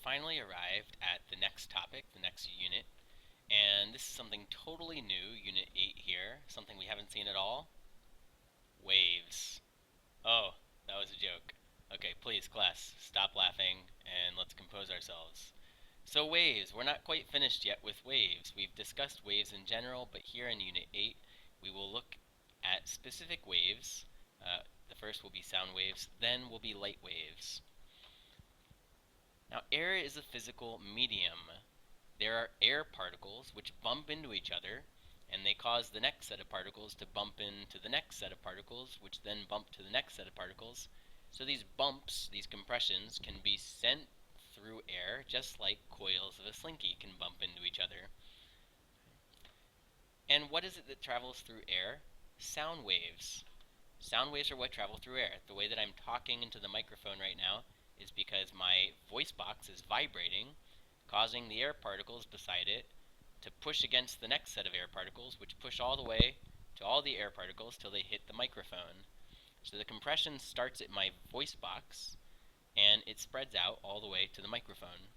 finally arrived at the next topic, the next unit, and this is something totally new, Unit 8 here, something we haven't seen at all. Waves. Oh, that was a joke. Okay, please, class, stop laughing, and let's compose ourselves. So waves, we're not quite finished yet with waves. We've discussed waves in general, but here in Unit 8, we will look at specific waves. The first will be sound waves, then will be light waves. Now, air is a physical medium. There are air particles which bump into each other, and they cause the next set of particles to bump into the next set of particles, which then bump to the next set of particles. So these bumps, these compressions, can be sent through air just like coils of a slinky can bump into each other. And what is it that travels through air? Sound waves. Sound waves are what travel through air. The way that I'm talking into the microphone right now is because my voice box is vibrating, causing the air particles beside it to push against the next set of air particles, which push all the way to all the air particles till they hit the microphone. So the compression starts at my voice box, and it spreads out all the way to the microphone.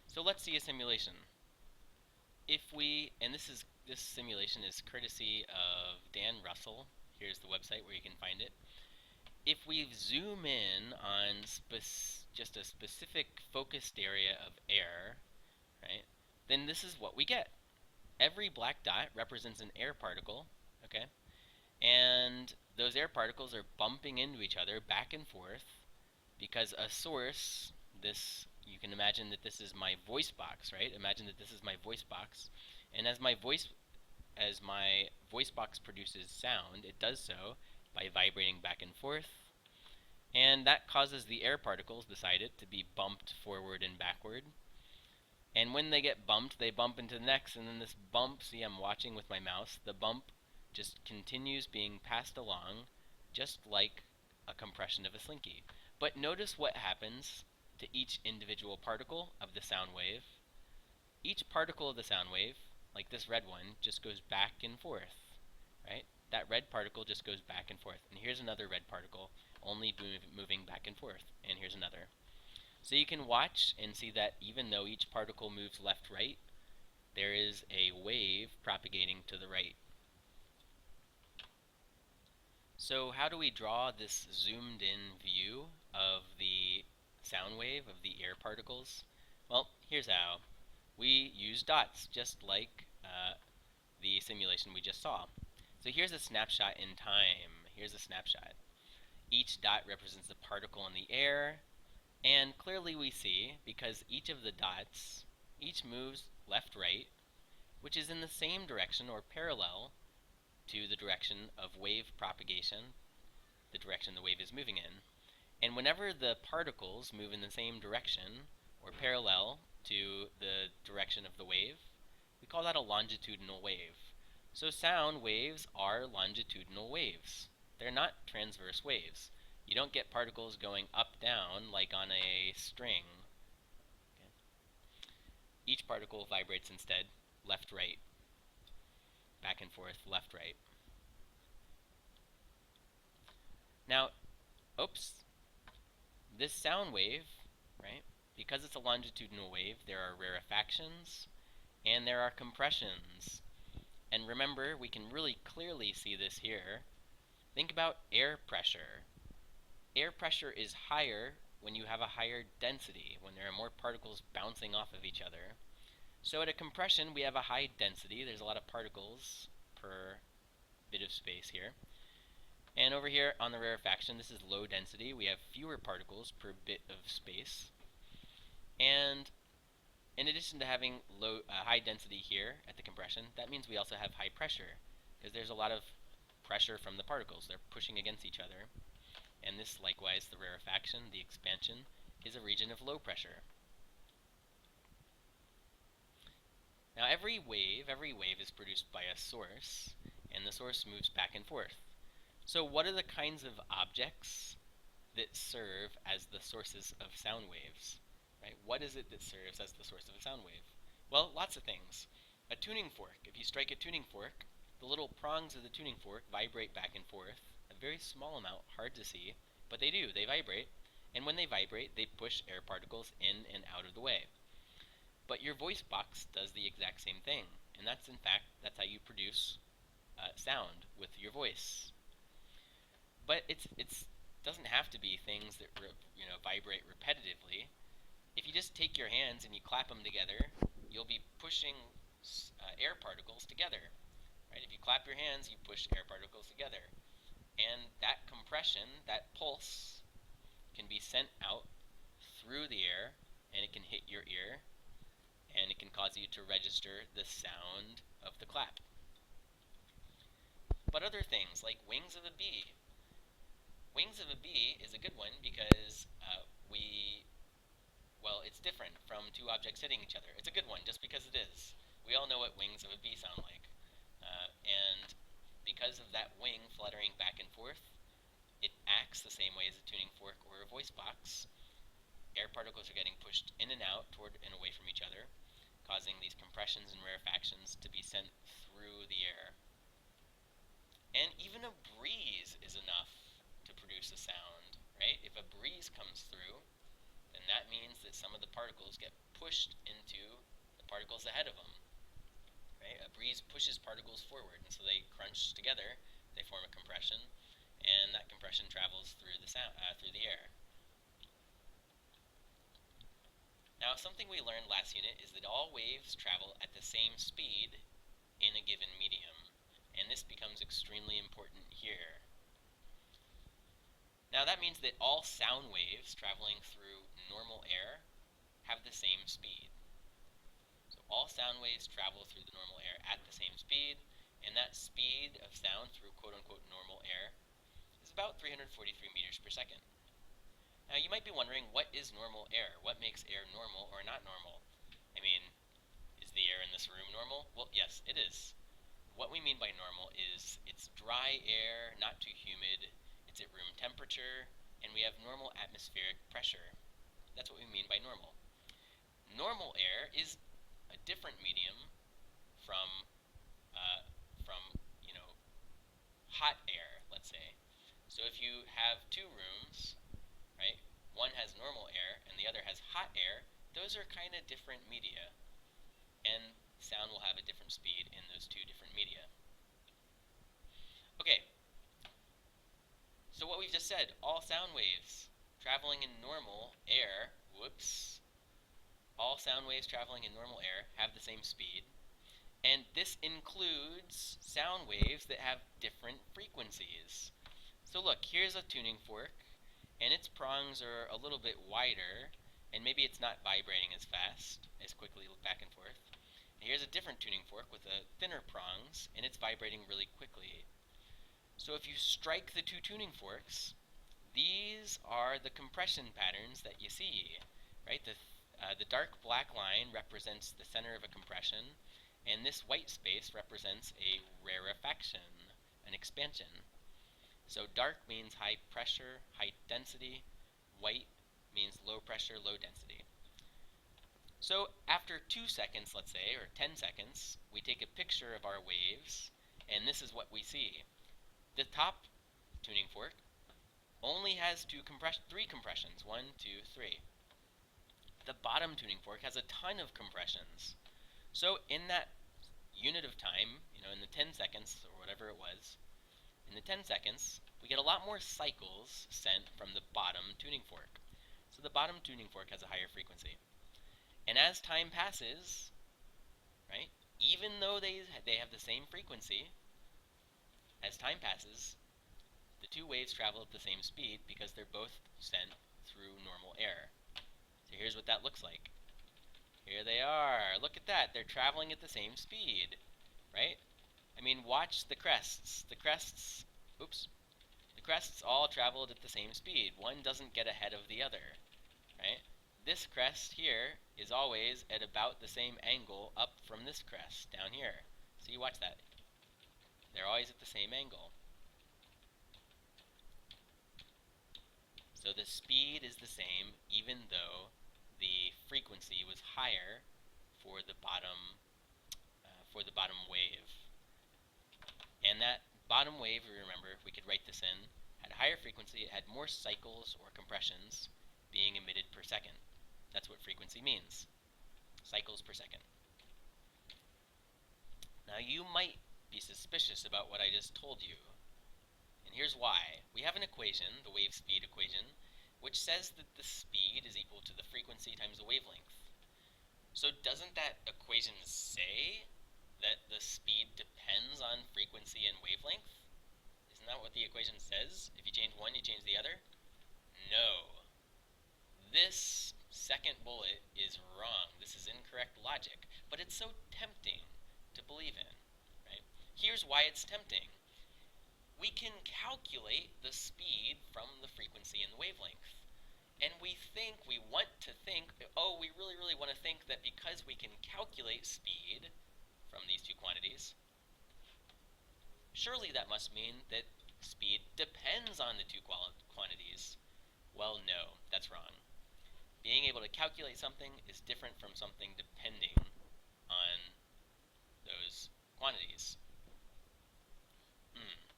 So let's see a simulation. And this simulation is courtesy of Dan Russell. Here's the website where you can find it. If we zoom in on just a specific focused area of air, right, then this is what we get. Every black dot represents an air particle, okay? And those air particles are bumping into each other back and forth because a source, you can imagine that this is my voice box, right? Imagine that this is my voice box. And as my voice box produces sound, it does so by vibrating back and forth, and that causes the air particles beside it to be bumped forward and backward. And when they get bumped, they bump into the next, and then this bump, see, I'm watching with my mouse, the bump just continues being passed along just like a compression of a slinky. But notice what happens to each individual particle of the sound wave. Each particle of the sound wave, like this red one, just goes back and forth, right? That red particle just goes back and forth. And here's another red particle, only moving back and forth. And here's another. So you can watch and see that even though each particle moves left-right, there is a wave propagating to the right. So how do we draw this zoomed-in view of the sound wave, of the air particles? Well, here's how. We use dots, just like the simulation we just saw. So here's a snapshot in time. Here's a snapshot. Each dot represents a particle in the air, and clearly we see, because each of the dots, each moves left-right, which is in the same direction or parallel to the direction of wave propagation, the direction the wave is moving in. And whenever the particles move in the same direction or parallel to the direction of the wave, we call that a longitudinal wave. So sound waves are longitudinal waves. They're not transverse waves. You don't get particles going up-down like on a string. Okay. Each particle vibrates instead left-right, back and forth, left-right. Now, this sound wave, right, because it's a longitudinal wave, there are rarefactions and there are compressions. And remember, we can really clearly see this here. Think about air pressure. Air pressure is higher when you have a higher density, when there are more particles bouncing off of each other. So at a compression, we have a high density. There's a lot of particles per bit of space here. And over here on the rarefaction, this is low density. We have fewer particles per bit of space. And in addition to having high density here at the compression, that means we also have high pressure, because there's a lot of pressure from the particles. They're pushing against each other. And this, likewise, the rarefaction, the expansion, is a region of low pressure. Now every wave is produced by a source, and the source moves back and forth. So what are the kinds of objects that serve as the sources of sound waves? Right? What is it that serves as the source of a sound wave? Well, lots of things. A tuning fork. If you strike a tuning fork, the little prongs of the tuning fork vibrate back and forth, a very small amount, hard to see, but they do, they vibrate, And when they vibrate, they push air particles in and out of the way. But your voice box does the exact same thing, and that's in fact, that's how you produce sound with your voice. But it's doesn't have to be things that vibrate repetitively. If you just take your hands and you clap them together, you'll be pushing air particles together. Right? If you clap your hands, you push air particles together. And that compression, that pulse, can be sent out through the air, and it can hit your ear, and it can cause you to register the sound of the clap. But other things, like wings of a bee. Wings of a bee is a good one because it's different from two objects hitting each other. It's a good one just because it is. We all know what wings of a bee sound like. And because of that wing fluttering back and forth, it acts the same way as a tuning fork or a voice box. Air particles are getting pushed in and out toward and away from each other, causing these compressions and rarefactions to be sent through the air. And even a breeze is enough to produce a sound, right? If a breeze comes through, then that means that some of the particles get pushed into the particles ahead of them. Right? A breeze pushes particles forward, and so they crunch together, they form a compression, and that compression travels through the through the air. Now, something we learned last unit is that all waves travel at the same speed in a given medium, and this becomes extremely important here. Now that means that all sound waves traveling through normal air have the same speed. So all sound waves travel through the normal air at the same speed, and that speed of sound through quote-unquote normal air is about 343 meters per second. Now you might be wondering, what is normal air? What makes air normal or not normal? I mean, is the air in this room normal? Well, yes, it is. What we mean by normal is it's dry air, not too humid, it's at room temperature, and we have normal atmospheric pressure. That's what we mean by normal. Normal air is a different medium from hot air, let's say. So if you have two rooms, right, one has normal air and the other has hot air, those are kind of different media, and sound will have a different speed in those two different media. Okay, so what we've just said, all sound waves traveling in normal air, all sound waves traveling in normal air have the same speed, and this includes sound waves that have different frequencies. So look, here's a tuning fork, and its prongs are a little bit wider, and maybe it's not vibrating as fast, as quickly back and forth. And here's a different tuning fork with a thinner prongs, and it's vibrating really quickly. So if you strike the two tuning forks, these are the compression patterns that you see, right? The dark black line represents the center of a compression, and this white space represents a rarefaction, an expansion. So dark means high pressure, high density. White means low pressure, low density. So after 2 seconds, let's say, or 10 seconds, we take a picture of our waves, and this is what we see. The top tuning fork only has three compressions, 1, 2, 3. The bottom tuning fork has a ton of compressions. So in that unit of time, in the 10 seconds or whatever it was, in the 10 seconds, we get a lot more cycles sent from the bottom tuning fork. So the bottom tuning fork has a higher frequency. And as time passes, right, even though they have the same frequency, as time passes, the two waves travel at the same speed because they're both sent through normal air. So here's what that looks like. Here they are. Look at that. They're traveling at the same speed, right? I mean, watch the crests. The crests all traveled at the same speed. One doesn't get ahead of the other, right? This crest here is always at about the same angle up from this crest down here. So you watch that. They're always at the same angle. So the speed is the same even though the frequency was higher for the bottom wave. And that bottom wave, remember, if we could write this in, had a higher frequency, it had more cycles or compressions, being emitted per second. That's what frequency means. Cycles per second. Now you might be suspicious about what I just told you. And here's why. We have an equation, the wave speed equation, which says that the speed is equal to the frequency times the wavelength. So doesn't that equation say that the speed depends on frequency and wavelength? Isn't that what the equation says? If you change one, you change the other? No. This second bullet is wrong. This is incorrect logic, but it's so tempting to believe in, right? Here's why it's tempting. We can calculate the speed from the frequency and the wavelength. And we want to think, oh, we really want to think that because we can calculate speed from these two quantities, surely that must mean that speed depends on the two quantities. Well, no, that's wrong. Being able to calculate something is different from something depending on those quantities.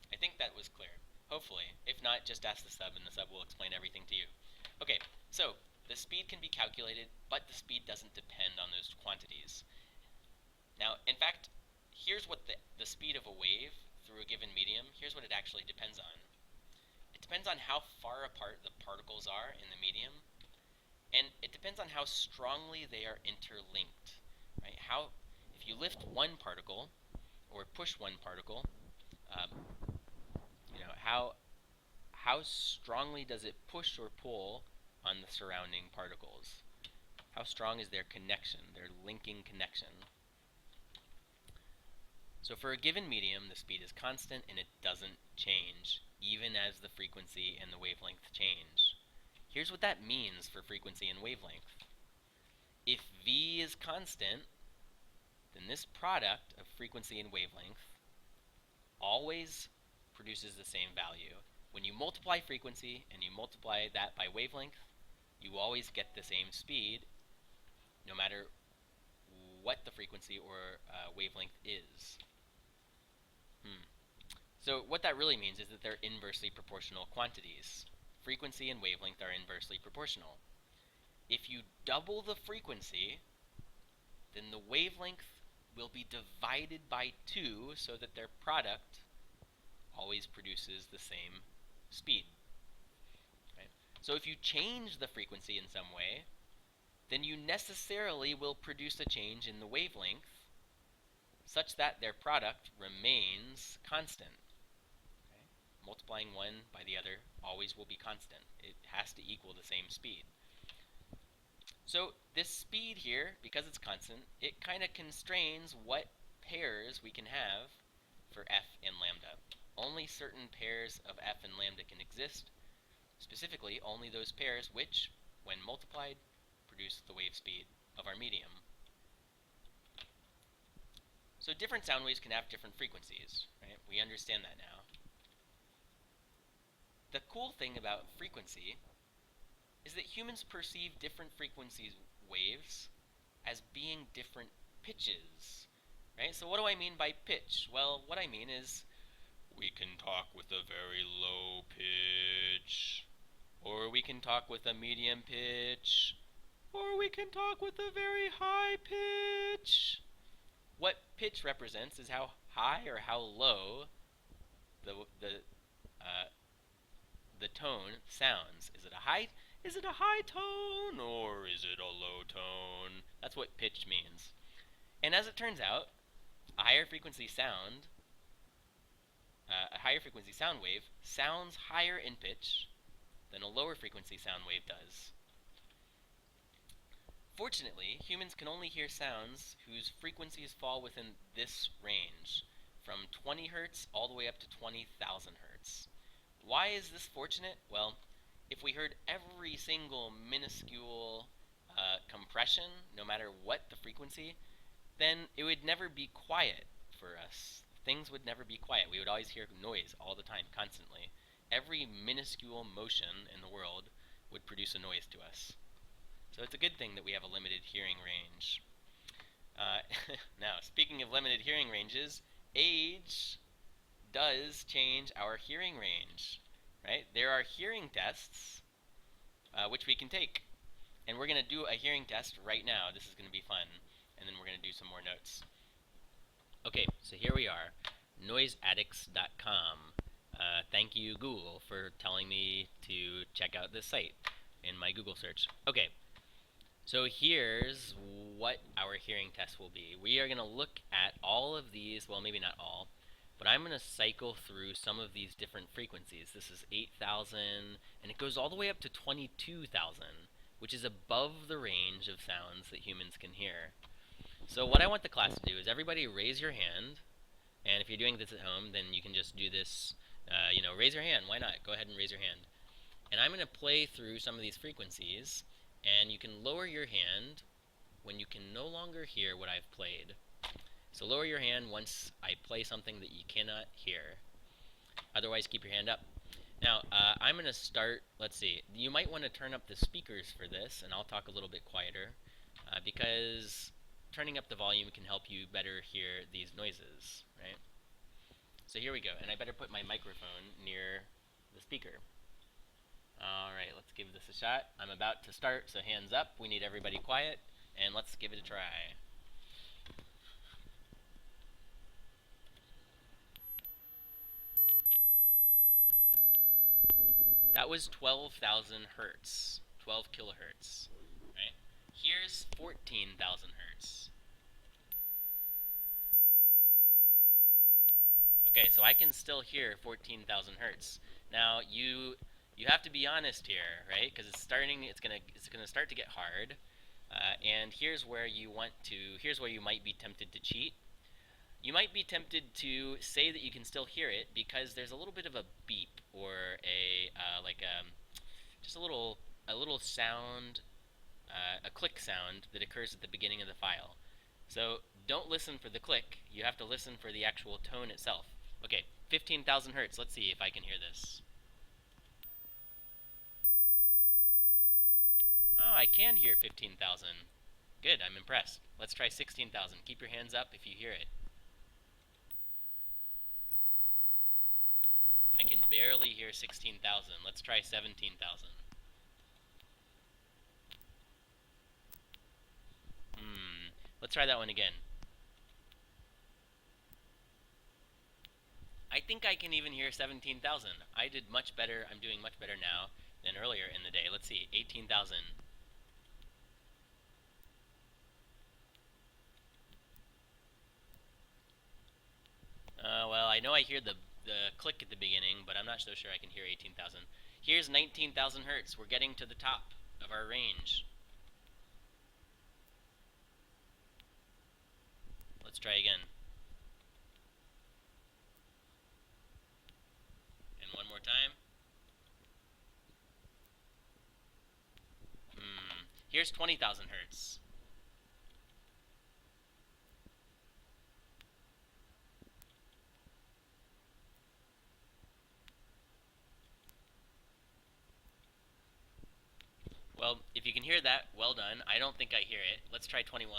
I think that was clear. Hopefully. If not, just ask the sub and the sub will explain everything to you. Okay, so the speed can be calculated, but the speed doesn't depend on those quantities. Now, in fact, here's what the speed of a wave through a given medium, here's what it actually depends on. It depends on how far apart the particles are in the medium, and it depends on how strongly they are interlinked. Right? If you lift one particle or push one particle, how strongly does it push or pull on the surrounding particles? How strong is their connection, their linking connection? So for a given medium, the speed is constant and it doesn't change, even as the frequency and the wavelength change. Here's what that means for frequency and wavelength. If v is constant, then this product of frequency and wavelength always produces the same value. When you multiply frequency and you multiply that by wavelength, you always get the same speed, no matter what the frequency or wavelength is. So what that really means is that they're inversely proportional quantities. Frequency and wavelength are inversely proportional. If you double the frequency, then the wavelength will be divided by 2 so that their product always produces the same speed. Right? So if you change the frequency in some way, then you necessarily will produce a change in the wavelength such that their product remains constant. Okay? Multiplying one by the other always will be constant. It has to equal the same speed. So this speed here, because it's constant, it kind of constrains what pairs we can have for f and lambda. Only certain pairs of f and lambda can exist. Specifically, only those pairs which, when multiplied, produce the wave speed of our medium. So different sound waves can have different frequencies, right? We understand that now. The cool thing about frequency is that humans perceive different frequencies waves as being different pitches, right? So what do I mean by pitch? Well, what I mean is we can talk with a very low pitch, or we can talk with a medium pitch, or we can talk with a very high pitch. What pitch represents is how high or how low the tone sounds. Is it a high tone or is it a low tone? That's what pitch means. And as it turns out, a higher frequency sound wave sounds higher in pitch than a lower frequency sound wave does. Fortunately, humans can only hear sounds whose frequencies fall within this range, from 20 Hz all the way up to 20,000 Hz. Why is this fortunate? Well, if we heard every single minuscule compression, no matter what the frequency, then it would never be quiet for us. Things would never be quiet. We would always hear noise all the time, constantly. Every minuscule motion in the world would produce a noise to us. So it's a good thing that we have a limited hearing range. Now, speaking of limited hearing ranges, age does change our hearing range, right? There are hearing tests which we can take. And we're going to do a hearing test right now. This is going to be fun. And then we're going to do some more notes. Okay, so here we are, noiseaddicts.com. Thank you, Google, for telling me to check out this site in my Google search. Okay, so here's what our hearing test will be. We are going to look at all of these, well, maybe not all, but I'm going to cycle through some of these different frequencies. This is 8,000, and it goes all the way up to 22,000, which is above the range of sounds that humans can hear. So what I want the class to do is everybody raise your hand, and if you're doing this at home, then you can just do this, raise your hand. Why not? Go ahead and raise your hand. And I'm going to play through some of these frequencies, and you can lower your hand when you can no longer hear what I've played. So lower your hand once I play something that you cannot hear. Otherwise, keep your hand up. Now, I'm going to start, let's see, you might want to turn up the speakers for this, and I'll talk a little bit quieter, because turning up the volume can help you better hear these noises, right? So here we go, and I better put my microphone near the speaker. Alright, let's give this a shot. I'm about to start, so hands up. We need everybody quiet, and let's give it a try. That was 12,000 hertz, 12 kilohertz, right? Here's 14,000 hertz. Okay, so I can still hear 14,000 hertz. Now you have to be honest here, right? Because it's gonna start to get hard. And here's where you might be tempted to cheat. You might be tempted to say that you can still hear it because there's a little bit of a beep or just a little sound, a click sound that occurs at the beginning of the file. So don't listen for the click. You have to listen for the actual tone itself. Okay, 15,000 hertz. Let's see if I can hear this. Oh, I can hear 15,000. Good, I'm impressed. Let's try 16,000. Keep your hands up if you hear it. I can barely hear 16,000. Let's try 17,000. Let's try that one again. I think I can even hear 17,000. I did much better. I'm doing much better now than earlier in the day. Let's see, 18,000. Well, I know I hear the click at the beginning, but I'm not so sure I can hear 18,000. Here's 19,000 hertz. We're getting to the top of our range. Let's try again. And one more time. Here's 20,000 hertz. Well, if you can hear that, well done. I don't think I hear it. Let's try 21.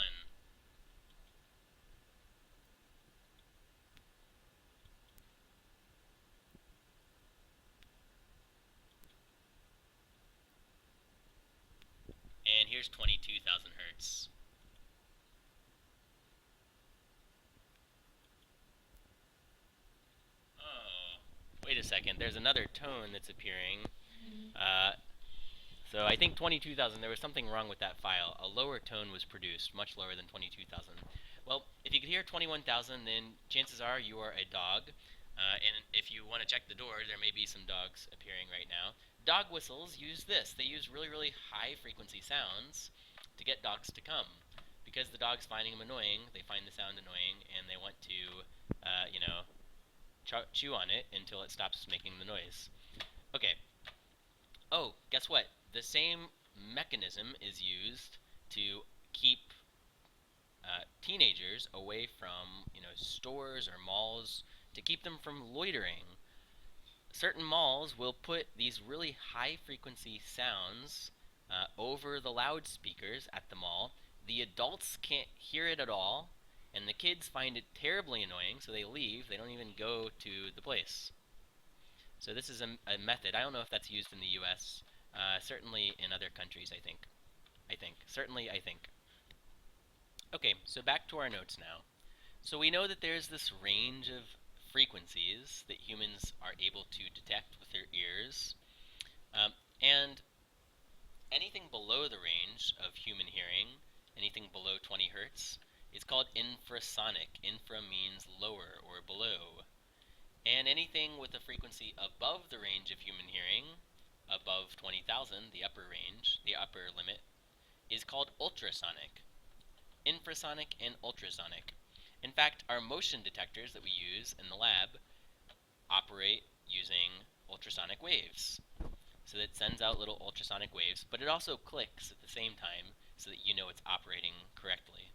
And here's 22,000 hertz. Oh, wait a second. There's another tone that's appearing. So I think 22,000, there was something wrong with that file. A lower tone was produced, much lower than 22,000. Well, if you could hear 21,000, then chances are you are a dog. And if you want to check the door, there may be some dogs appearing right now. Dog whistles use this. They use really, really high frequency sounds to get dogs to come. Because the dog's finding them annoying, they find the sound annoying, and they want to, chew on it until it stops making the noise. Okay. Oh, guess what? The same mechanism is used to keep teenagers away from, stores or malls, to keep them from loitering. Certain malls will put these really high frequency sounds over the loudspeakers at the mall. The adults can't hear it at all, and the kids find it terribly annoying, so they leave. They don't even go to the place. So this is a method. I don't know if that's used in the US, Certainly in other countries, I think. Certainly, I think. Okay, so back to our notes now. So we know that there's this range of frequencies that humans are able to detect with their ears. And anything below the range of human hearing, anything below 20 hertz, is called infrasonic. Infra means lower or below. And anything with a frequency above the range of human hearing, above 20,000, the upper range, the upper limit, is called ultrasonic. Infrasonic and ultrasonic. In fact, our motion detectors that we use in the lab operate using ultrasonic waves. So that sends out little ultrasonic waves, but it also clicks at the same time so that you know it's operating correctly.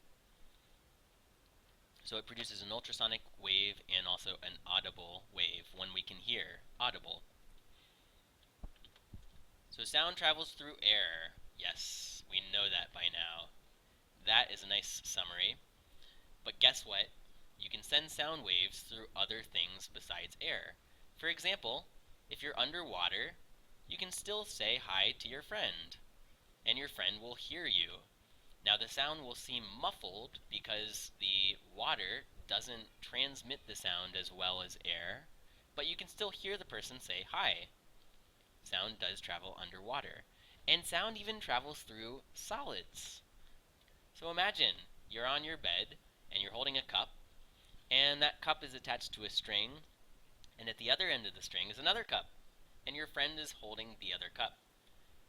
So it produces an ultrasonic wave and also an audible wave, one we can hear, audible. So sound travels through air. Yes, we know that by now. That is a nice summary. But guess what? You can send sound waves through other things besides air. For example, if you're underwater, you can still say hi to your friend, and your friend will hear you. Now the sound will seem muffled because the water doesn't transmit the sound as well as air, but you can still hear the person say hi. Sound does travel underwater. And sound even travels through solids. So imagine you're on your bed and you're holding a cup, and that cup is attached to a string, and at the other end of the string is another cup, and your friend is holding the other cup.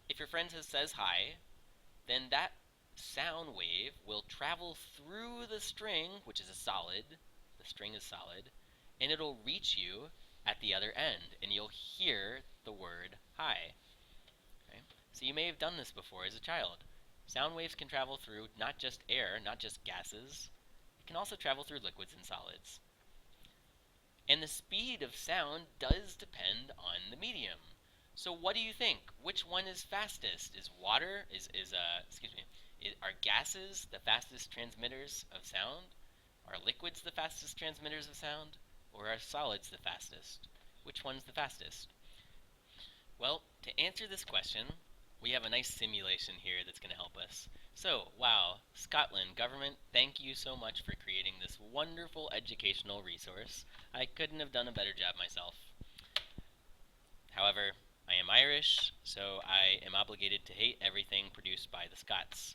If your friend says hi, then that sound wave will travel through the string, which is a solid, the string is solid, and it'll reach you at the other end, and you'll hear the word hi. Okay? So you may have done this before as a child. Sound waves can travel through not just air, not just gases, it can also travel through liquids and solids. And the speed of sound does depend on the medium. So what do you think? Which one is fastest? Is water, are gases the fastest transmitters of sound? Are liquids the fastest transmitters of sound? Or are solids the fastest? Which one's the fastest? Well, to answer this question, we have a nice simulation here that's going to help us. So, wow, Scotland government, thank you so much for creating this wonderful educational resource. I couldn't have done a better job myself. However, I am Irish, so I am obligated to hate everything produced by the Scots.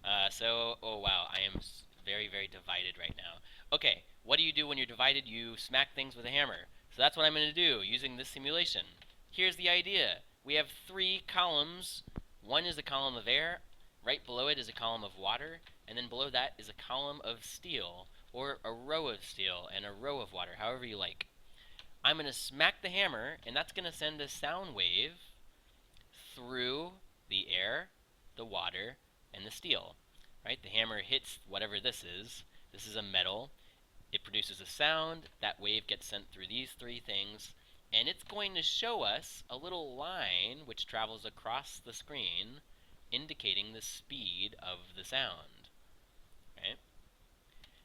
Oh wow, I am very, very divided right now. Okay, what do you do when you're divided? You smack things with a hammer. So that's what I'm going to do using this simulation. Here's the idea. We have three columns. One is a column of air, right below it is a column of water, and then below that is a column of steel, or a row of steel and a row of water, however you like. I'm going to smack the hammer, and that's going to send a sound wave through the air, the water, and the steel. Right? The hammer hits whatever this is. This is a metal. It produces a sound. That wave gets sent through these three things, and it's going to show us a little line which travels across the screen, indicating the speed of the sound. Right?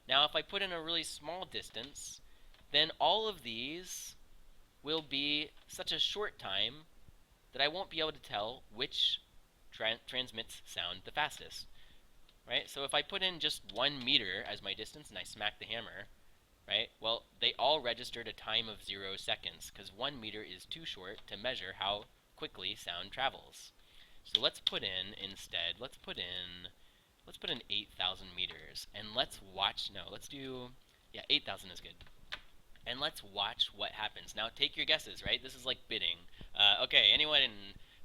Now, if I put in a really small distance, then all of these will be such a short time that I won't be able to tell which transmits sound the fastest. Right? So if I put in just 1 meter as my distance and I smack the hammer, right? Well, they all registered a time of 0 seconds because 1 meter is too short to measure how quickly sound travels. So let's put in instead, let's put in 8,000 meters, and let's watch, no, let's do, yeah, 8,000 is good. And let's watch what happens. Now take your guesses, right? This is like bidding. Okay, anyone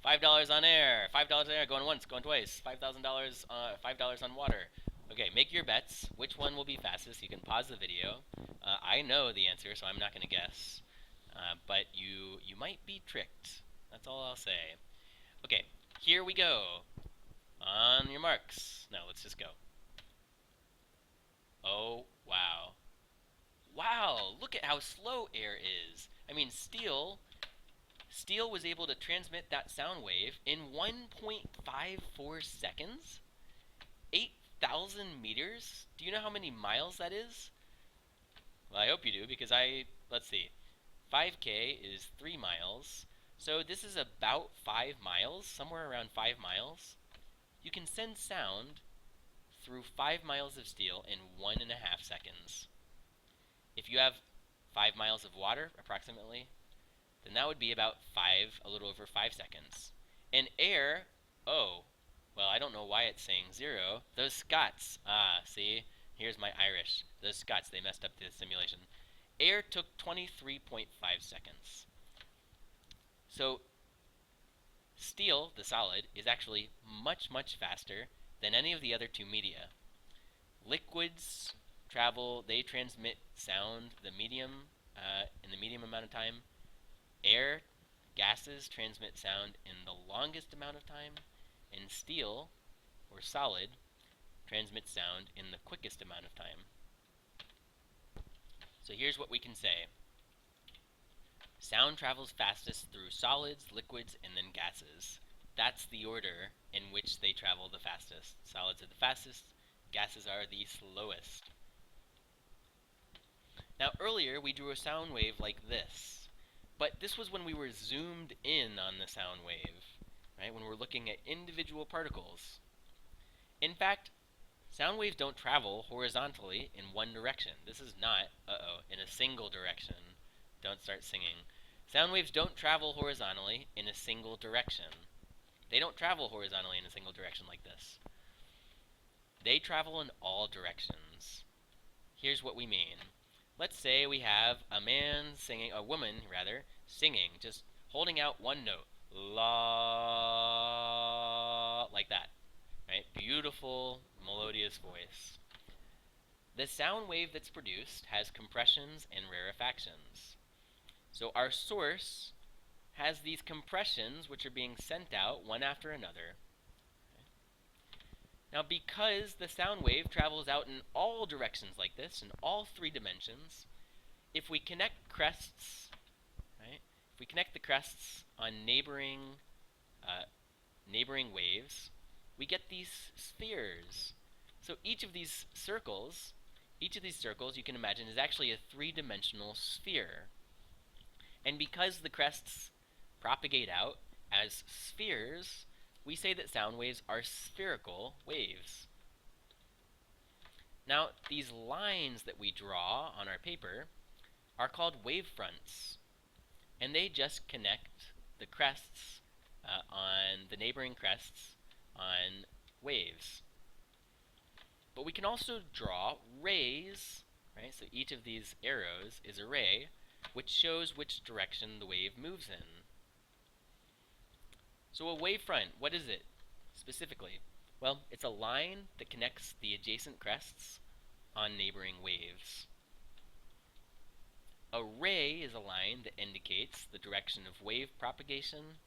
$5 on air, $5 on air, going once, going twice, $5,000, $5 on water. Okay, make your bets. Which one will be fastest? You can pause the video. I know the answer, so I'm not going to guess. But you might be tricked. That's all I'll say. Okay, here we go. On your marks. No, let's just go. Oh, wow. Wow, look at how slow air is. I mean, steel was able to transmit that sound wave in 1.54 seconds? 8,000 meters? Do you know how many miles that is? Well, I hope you do, because let's see. 5K is 3 miles. So this is about 5 miles, somewhere around 5 miles. You can send sound through 5 miles of steel in 1.5 seconds. If you have 5 miles of water, approximately, then that would be about a little over 5 seconds. And air, oh, well, I don't know why it's saying 0. Those Scots, see, here's my Irish. Those Scots, they messed up the simulation. Air took 23.5 seconds. So steel, the solid, is actually much, much faster than any of the other two media. Liquids they transmit sound in the medium amount of time. Air, gases transmit sound in the longest amount of time. And steel, or solid, transmits sound in the quickest amount of time. So here's what we can say. Sound travels fastest through solids, liquids, and then gases. That's the order in which they travel the fastest. Solids are the fastest, gases are the slowest. Now earlier we drew a sound wave like this, but this was when we were zoomed in on the sound wave, right? When we're looking at individual particles. In fact, sound waves don't travel horizontally in one direction. This is not, in a single direction. Don't start singing. Sound waves don't travel horizontally in a single direction. They don't travel horizontally in a single direction like this. They travel in all directions. Here's what we mean. Let's say we have a woman singing, just holding out one note. La, like that. Right? Beautiful, melodious voice. The sound wave that's produced has compressions and rarefactions. So our source has these compressions which are being sent out one after another. Now because the sound wave travels out in all directions like this, in all 3 dimensions, if we connect crests, right? If we connect the crests on neighboring waves, we get these spheres. So each of these circles you can imagine is actually a 3-dimensional sphere. And because the crests propagate out as spheres, we say that sound waves are spherical waves. Now, these lines that we draw on our paper are called wavefronts, and they just connect the crests on the neighboring crests on waves. But we can also draw rays, right? So each of these arrows is a ray, which shows which direction the wave moves in. So a wavefront, what is it specifically? Well, it's a line that connects the adjacent crests on neighboring waves. A ray is a line that indicates the direction of wave propagation,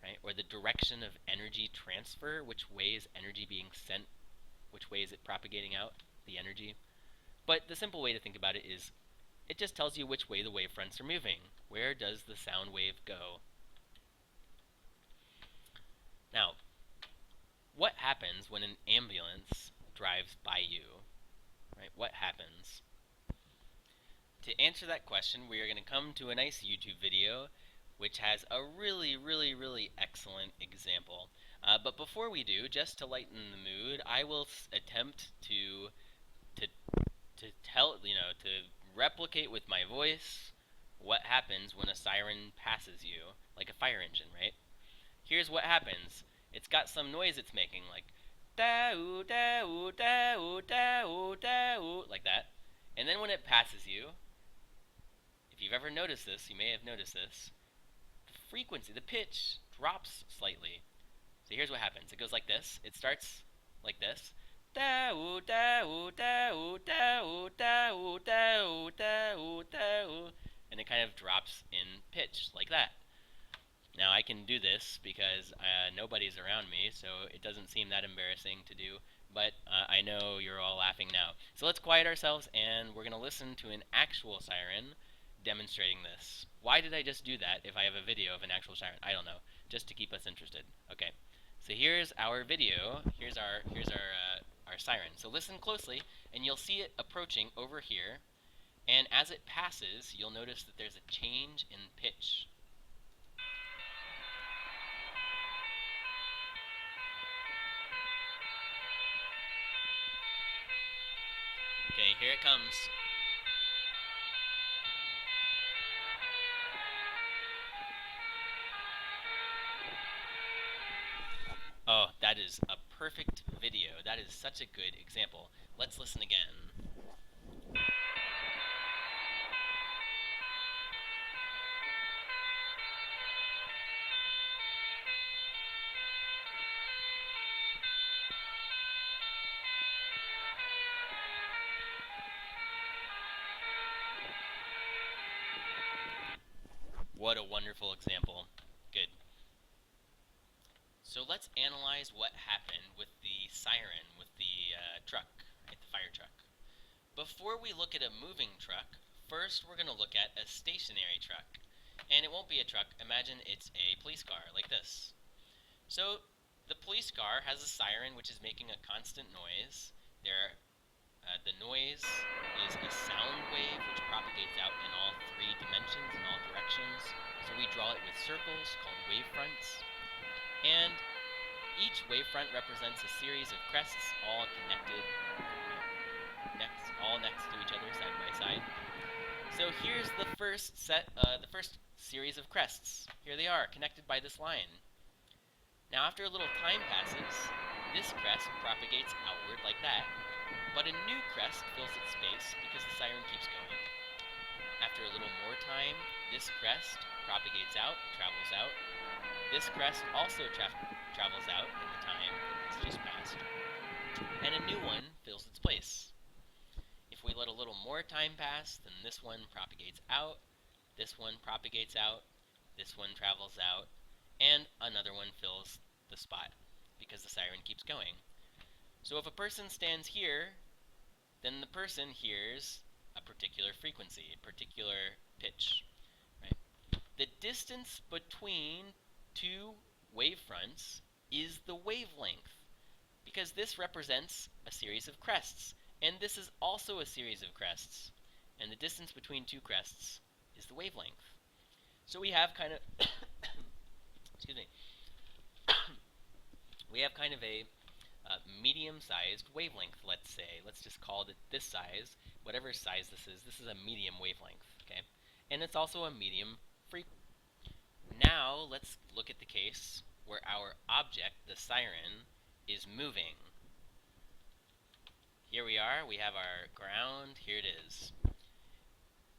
right? Or the direction of energy transfer, which way is energy being sent, which way is it propagating out, the energy. But the simple way to think about it is it just tells you which way the wavefronts are moving. Where does the sound wave go? Now, what happens when an ambulance drives by you? Right? What happens? To answer that question, we are going to come to a nice YouTube video which has a really, really, really excellent example. But before we do, just to lighten the mood, I will attempt to replicate with my voice what happens when a siren passes you, like a fire engine, right? Here's what happens. It's got some noise it's making, like da-oo, da-oo, da-oo, da-oo, da-oo, like that. And then when it passes you, if you've ever noticed this, you may have noticed this, the frequency, the pitch, drops slightly. So here's what happens. It goes like this. It starts like this. Da-oo, da-oo, da-oo, da-oo, da-oo, da-oo, da-oo, da-oo. And it kind of drops in pitch like that. Now I can do this because nobody's around me, so it doesn't seem that embarrassing to do, but I know you're all laughing now. So let's quiet ourselves and we're going to listen to an actual siren demonstrating this. Why did I just do that if I have a video of an actual siren? I don't know, just to keep us interested. Okay, so here's our video. Here's our siren. So listen closely and you'll see it approaching over here, and as it passes, you'll notice that there's a change in pitch. Okay, here it comes. Oh, that is a perfect video. That is such a good example. Let's listen again. What a wonderful example. Good. So let's analyze what happened with the siren, with the truck, right, the fire truck. Before we look at a moving truck, first we're going to look at a stationary truck. And it won't be a truck. Imagine it's a police car, like this. So the police car has a siren which is making a constant noise. The noise is a sound wave which propagates out in all three dimensions, in all directions. So we draw it with circles called wavefronts. And each wavefront represents a series of crests, all connected, all next to each other, side by side. So here's the first series of crests. Here they are, connected by this line. Now, after a little time passes, this crest propagates outward like that, but a new crest fills its space because the siren keeps going. After a little more time, this crest propagates out, travels out. This crest also travels out in the time that's just passed, and a new one fills its place. If we let a little more time pass, then this one propagates out, this one propagates out, this one travels out, and another one fills the spot because the siren keeps going. So if a person stands here, then the person hears a particular frequency, a particular pitch. Right? The distance between two wavefronts is the wavelength, because this represents a series of crests, and this is also a series of crests, and the distance between two crests is the wavelength. So we have kind of excuse me, we have kind of a medium-sized wavelength, let's say. Let's just call it this size. Whatever size this is a medium wavelength, okay? And it's also a medium frequency. Now, let's look at the case where our object, the siren, is moving. Here we are. We have our ground. Here it is.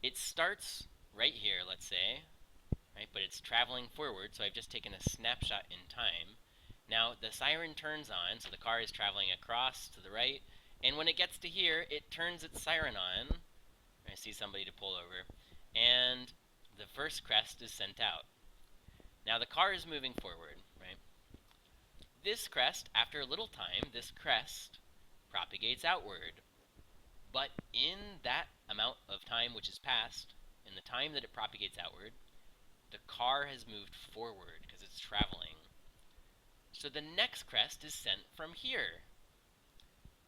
It starts right here, let's say, right? But it's traveling forward, so I've just taken a snapshot in time. Now, the siren turns on, so the car is traveling across to the right, and when it gets to here, it turns its siren on. I see somebody to pull over, and the first crest is sent out. Now, the car is moving forward, right? This crest, after a little time, this crest propagates outward. But in that amount of time which has passed, in the time that it propagates outward, the car has moved forward because it's traveling. So the next crest is sent from here.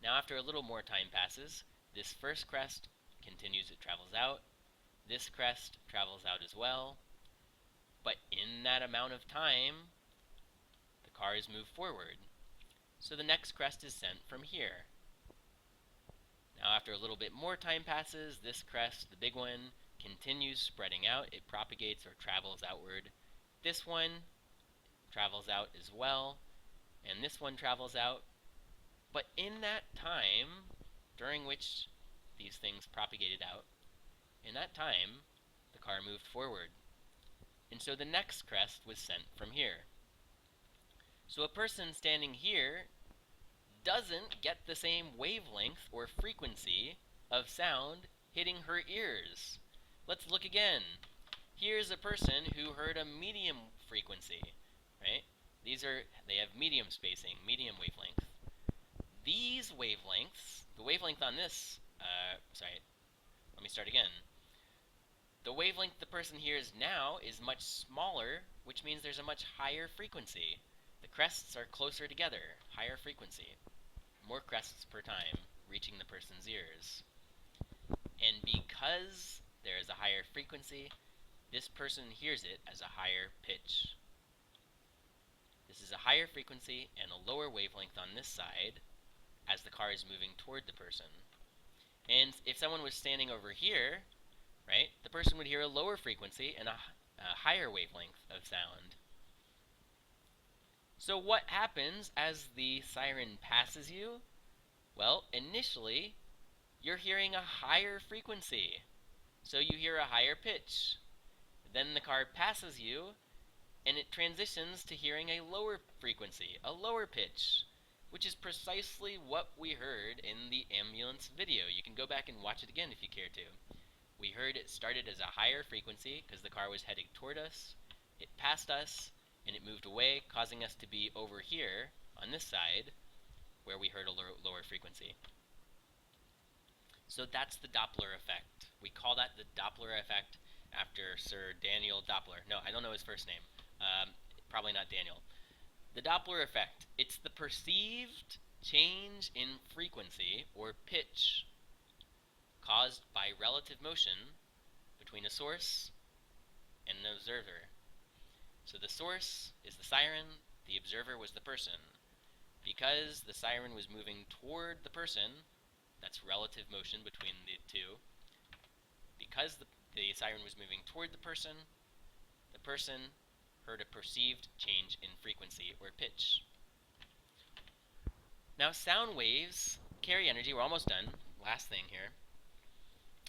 Now after a little more time passes, this first crest continues, it travels out. This crest travels out as well. But in that amount of time, the car has moved forward. So the next crest is sent from here. Now after a little bit more time passes, this crest, the big one, continues spreading out. It propagates or travels outward. This one travels out as well, and this one travels out. But in that time, during which these things propagated out, in that time, the car moved forward. And so the next crest was sent from here. So a person standing here doesn't get the same wavelength or frequency of sound hitting her ears. Let's look again. Here's a person who heard a medium frequency, right? They have medium spacing, medium wavelength. These wavelengths, the wavelength on this, let me start again. The wavelength the person hears now is much smaller, which means there's a much higher frequency. The crests are closer together, higher frequency. More crests per time, reaching the person's ears. And because there is a higher frequency, this person hears it as a higher pitch. This is a higher frequency and a lower wavelength on this side as the car is moving toward the person. And if someone was standing over here, right, the person would hear a lower frequency and a higher wavelength of sound. So what happens as the siren passes you? Well, initially, you're hearing a higher frequency, so you hear a higher pitch. Then the car passes you, and it transitions to hearing a lower frequency, a lower pitch, which is precisely what we heard in the ambulance video. You can go back and watch it again if you care to. We heard it started as a higher frequency because the car was heading toward us. It passed us, and it moved away, causing us to be over here on this side where we heard a lower frequency. So that's the Doppler effect. We call that the Doppler effect after Sir Daniel Doppler. No, I don't know his first name. Probably not Daniel. The Doppler effect. It's the perceived change in frequency or pitch caused by relative motion between a source and an observer. So the source is the siren, the observer was the person. Because the siren was moving toward the person, that's relative motion between the two. Because the siren was moving toward the person heard a perceived change in frequency or pitch. Now sound waves carry energy. We're almost done. Last thing here.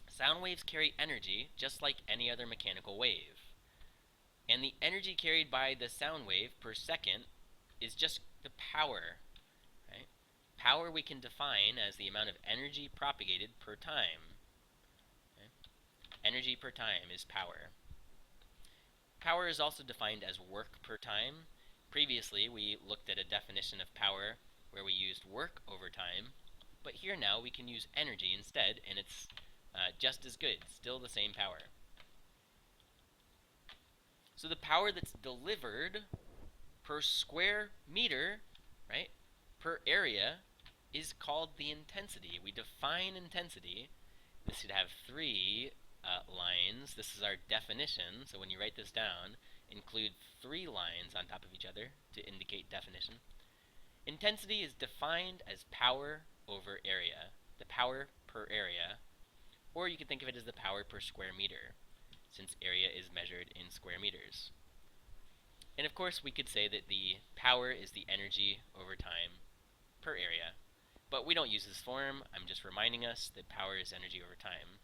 Sound waves carry energy just like any other mechanical wave. And the energy carried by the sound wave per second is just the power. Right? Power we can define as the amount of energy propagated per time. Okay? Energy per time is power. Power is also defined as work per time. Previously, we looked at a definition of power where we used work over time, but here now we can use energy instead, and it's just as good, still the same power. So the power that's delivered per square meter, right, per area, is called the intensity. We define intensity. This should have three lines. This is our definition, so when you write this down, include three lines on top of each other to indicate definition. Intensity is defined as power over area, the power per area, or you can think of it as the power per square meter, since area is measured in square meters. And of course, we could say that the power is the energy over time per area, but we don't use this form. I'm just reminding us that power is energy over time.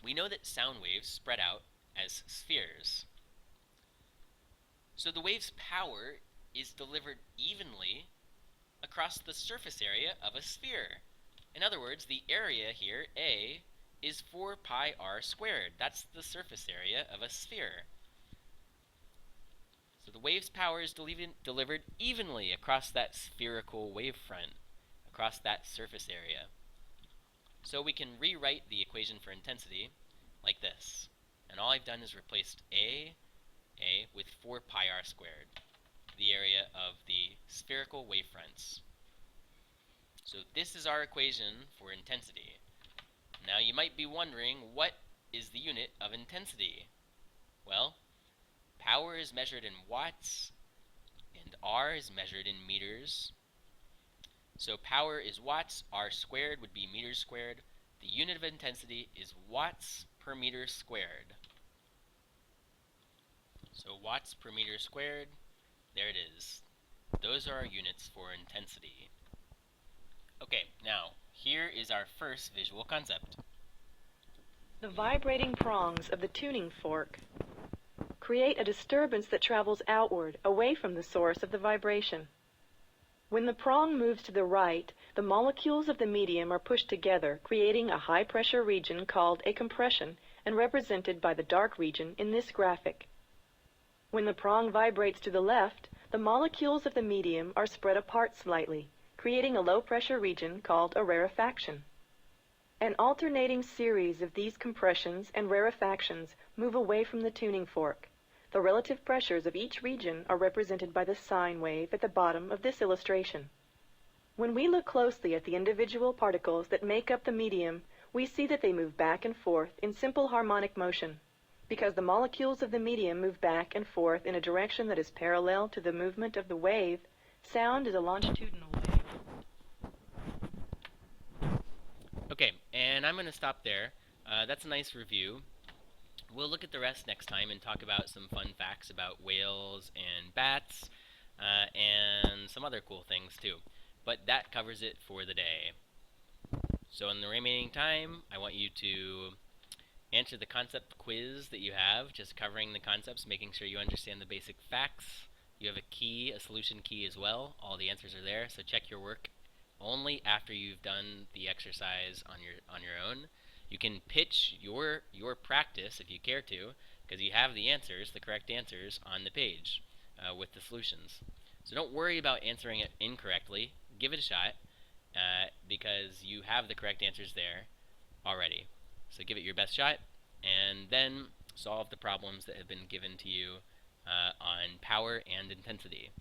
We know that sound waves spread out as spheres. So the wave's power is delivered evenly across the surface area of a sphere. In other words, the area here, A, is 4 pi r squared. That's the surface area of a sphere. So the wave's power is delivered evenly across that spherical wavefront, across that surface area. So we can rewrite the equation for intensity like this. And all I've done is replaced A with 4 pi r squared, the area of the spherical wavefronts. So this is our equation for intensity. Now you might be wondering, what is the unit of intensity? Well, power is measured in watts, and R is measured in meters. So power is watts, R squared would be meters squared. The unit of intensity is watts per meter squared. So watts per meter squared, there it is. Those are our units for intensity. Okay, now, here is our first visual concept. The vibrating prongs of the tuning fork create a disturbance that travels outward, away from the source of the vibration. When the prong moves to the right, the molecules of the medium are pushed together, creating a high-pressure region called a compression and represented by the dark region in this graphic. When the prong vibrates to the left, the molecules of the medium are spread apart slightly, creating a low-pressure region called a rarefaction. An alternating series of these compressions and rarefactions move away from the tuning fork. The relative pressures of each region are represented by the sine wave at the bottom of this illustration. When we look closely at the individual particles that make up the medium, we see that they move back and forth in simple harmonic motion. Because the molecules of the medium move back and forth in a direction that is parallel to the movement of the wave, sound is a longitudinal wave. Okay, and I'm going to stop there. That's a nice review. We'll look at the rest next time and talk about some fun facts about whales and bats and some other cool things too. But that covers it for the day. So in the remaining time, I want you to answer the concept quiz that you have, just covering the concepts, making sure you understand the basic facts. You have a key, a solution key as well. All the answers are there, so check your work only after you've done the exercise on your own. You can pitch your practice if you care to, because you have the answers, the correct answers, on the page with the solutions. So don't worry about answering it incorrectly. Give it a shot because you have the correct answers there already. So give it your best shot, and then solve the problems that have been given to you on power and intensity.